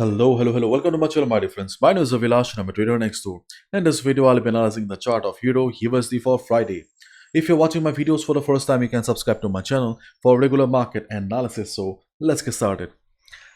Hello. Welcome to my channel, my dear friends. My name is Avilash and I'm a trader next door. In this video, I'll be analyzing the chart of Euro USD for Friday. If you're watching my videos for the first time, you can subscribe to my channel for regular market analysis. So let's get started.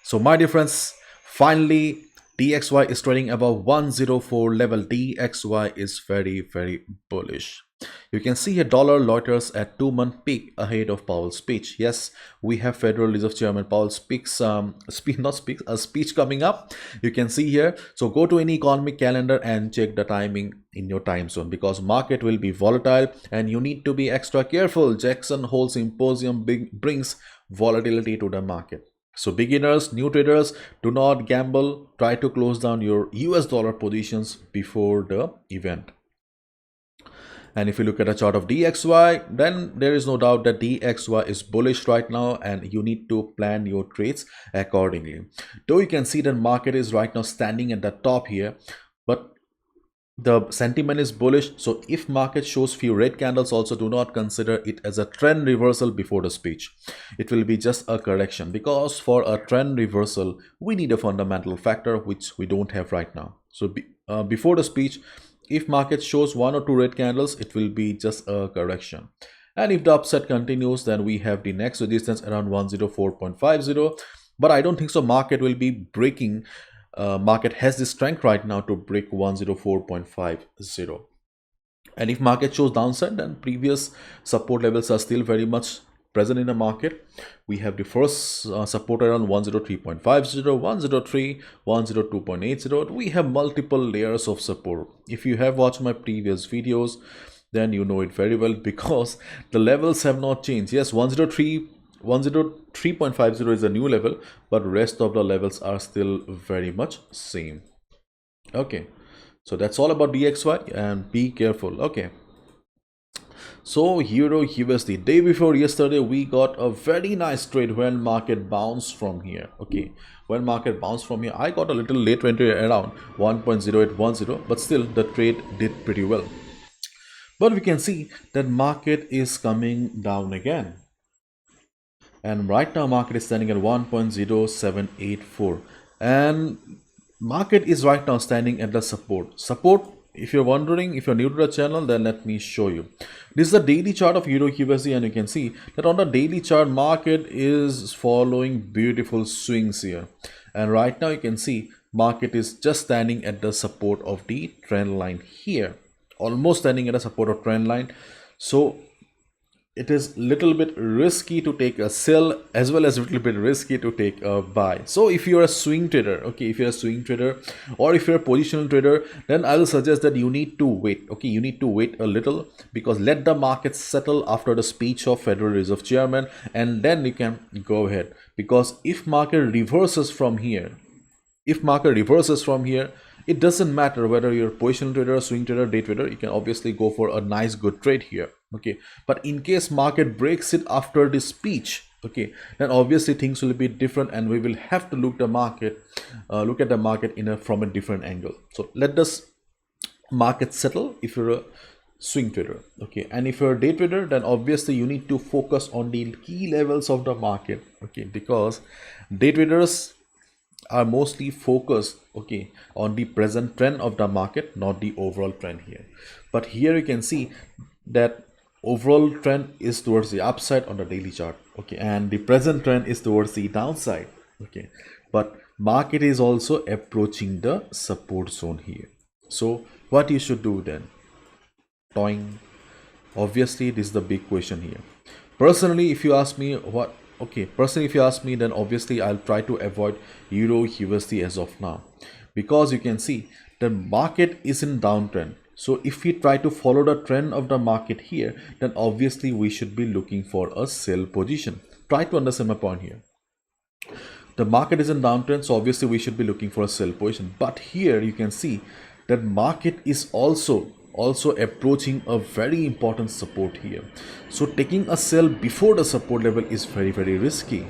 So my dear friends, finally DXY is trading above 104 level. DXY is very bullish. You can see here dollar loiters at 2-month peak ahead of Powell's speech. Yes, we have Federal Reserve Chairman Powell speaks a speech coming up. You can see here. So go to any economic calendar and check the timing in your time zone because market will be volatile and you need to be extra careful. Jackson Hole Symposium brings volatility to the market. So beginners, new traders, do not gamble. Try to close down your US dollar positions before the event. And if you look at a chart of DXY, then there is no doubt that DXY is bullish right now and you need to plan your trades accordingly. Though you can see that market is right now standing at the top here, but the sentiment is bullish. So if market shows few red candles, also do not consider it as a trend reversal before the speech. It will be just a correction because for a trend reversal, we need a fundamental factor which we don't have right now. So before the speech, if market shows 1 or 2 red candles, it will be just a correction. And if the upside continues, then we have the next resistance around 104.50. But I don't think so market will be breaking. Market has the strength right now to break 104.50. And if market shows downside, then previous support levels are still very much present in the market. We have the first support around 103.50, 103, 102.80. We have multiple layers of support. If you have watched my previous videos, then you know it very well because the levels have not changed. Yes, 103.50 is a new level, but rest of the levels are still very much same. Okay, so that's all about DXY and be careful. Okay, so Euro USD, day before yesterday we got a very nice trade when market bounced from here. Okay, when market bounced from here, I got a little late entry around 1.0810, but still the trade did pretty well. But we can see that market is coming down again. And right now market is standing at 1.0784 and market is right now standing at the support. If you're wondering, if you're new to the channel, then let me show you. This is the daily chart of Euro USD and you can see that on the daily chart market is following beautiful swings here, and right now you can see market is just standing at the support of the trend line here, almost standing at a support of trend line. So it is little bit risky to take a sell as well as a little bit risky to take a buy. So if you're a swing trader, okay, if you're a swing trader or if you're a positional trader, then I will suggest that you need to wait. Okay, you need to wait a little because let the market settle after the speech of Federal Reserve Chairman and then you can go ahead. Because if market reverses from here, it doesn't matter whether you're a positional trader, swing trader, day trader, you can obviously go for a nice good trade here. Okay, but in case market breaks it after the speech, okay, then obviously things will be different and we will have to look at the market from a different angle. So let this market settle if you're a swing trader. Okay, and if you're a day trader, then obviously you need to focus on the key levels of the market. Okay, because day traders are mostly focused, okay, on the present trend of the market, not the overall trend here. But here you can see that overall trend is towards the upside on the daily chart. Okay, and the present trend is towards the downside. Okay, but market is also approaching the support zone here. So what you should do then? Toing. Obviously this is the big question here. Personally, if you ask me, then obviously I'll try to avoid Euro USD as of now, because you can see the market is in downtrend. So if we try to follow the trend of the market here, then obviously we should be looking for a sell position. Try to understand my point here. The market is in downtrend, so obviously we should be looking for a sell position. But here you can see that market is also approaching a very important support here. So taking a sell before the support level is very risky.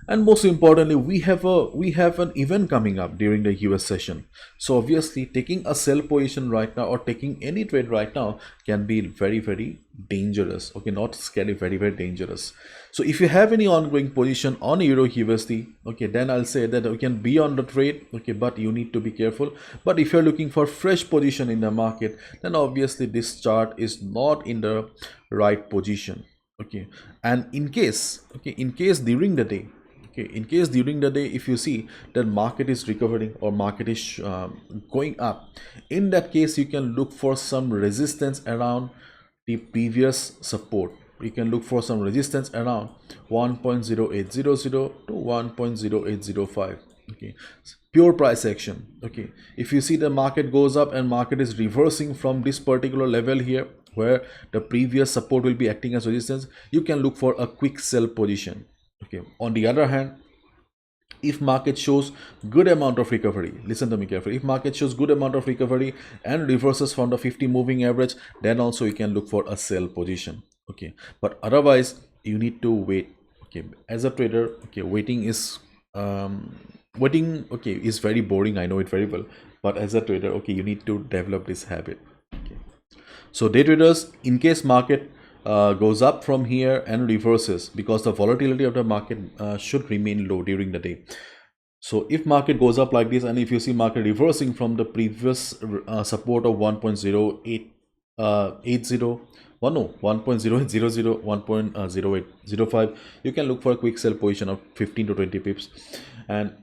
And most importantly, we have an event coming up during the US session. So obviously taking a sell position right now or taking any trade right now can be very dangerous. Okay, not scary, very dangerous. So if you have any ongoing position on Euro USD, okay, then I'll say that you can be on the trade, okay, but you need to be careful. But if you're looking for fresh position in the market, then obviously this chart is not in the right position. Okay, and in case, okay, in case during the day, okay, in case during the day if you see that market is recovering or market is going up, in that case you can look for some resistance around the previous support. You can look for some resistance around 1.0800 to 1.0805. Okay, pure price action. Okay, if you see the market goes up and market is reversing from this particular level here where the previous support will be acting as resistance, you can look for a quick sell position. Okay, on the other hand, if market shows good amount of recovery, listen to me carefully, if market shows good amount of recovery and reverses from the 50 moving average, then also you can look for a sell position. Okay, but otherwise you need to wait. Okay, as a trader, okay, waiting, okay, is very boring, I know it very well, but as a trader, okay, you need to develop this habit. Okay, so day traders, in case market goes up from here and reverses, because the volatility of the market should remain low during the day. So if market goes up like this, and if you see market reversing from the previous support of 1.0880, 1.0800, 1.0805, you can look for a quick sell position of 15 to 20 pips, and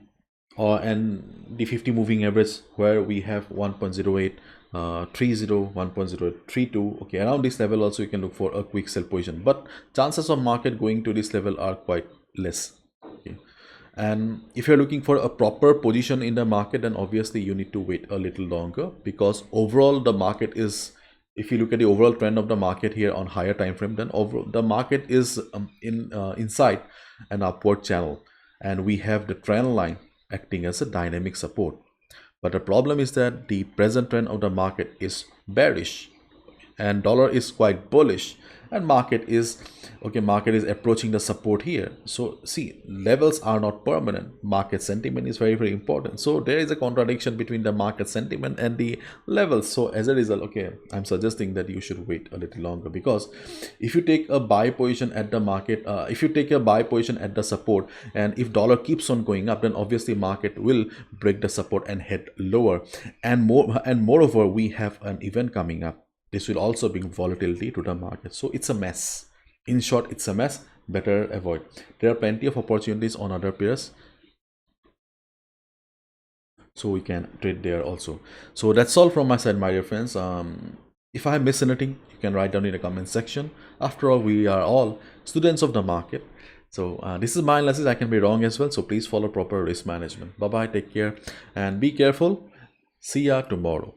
the 50 moving average where we have 1.0830, 1.032. Okay, around this level also you can look for a quick sell position, but chances of market going to this level are quite less. Okay, and if you're looking for a proper position in the market, then obviously you need to wait a little longer, because overall the market is, if you look at the overall trend of the market here on higher time frame, then overall the market is inside an upward channel, and we have the trend line acting as a dynamic support. But the problem is that the present trend of the market is bearish and dollar is quite bullish, and market is approaching the support here. So see, levels are not permanent. Market sentiment is very important. So there is a contradiction between the market sentiment and the levels. So as a result, okay, I'm suggesting that you should wait a little longer, because if you take a buy position at the market, if you take a buy position at the support, and if dollar keeps on going up, then obviously market will break the support and head lower. And moreover, we have an event coming up. This will also bring volatility to the market. So it's a mess. In short, it's a mess. Better avoid. There are plenty of opportunities on other pairs, so we can trade there also. So that's all from my side, my dear friends. If I missed anything, you can write down in the comment section. After all, we are all students of the market. So this is my analysis. I can be wrong as well. So please follow proper risk management. Bye bye. Take care and be careful. See ya tomorrow.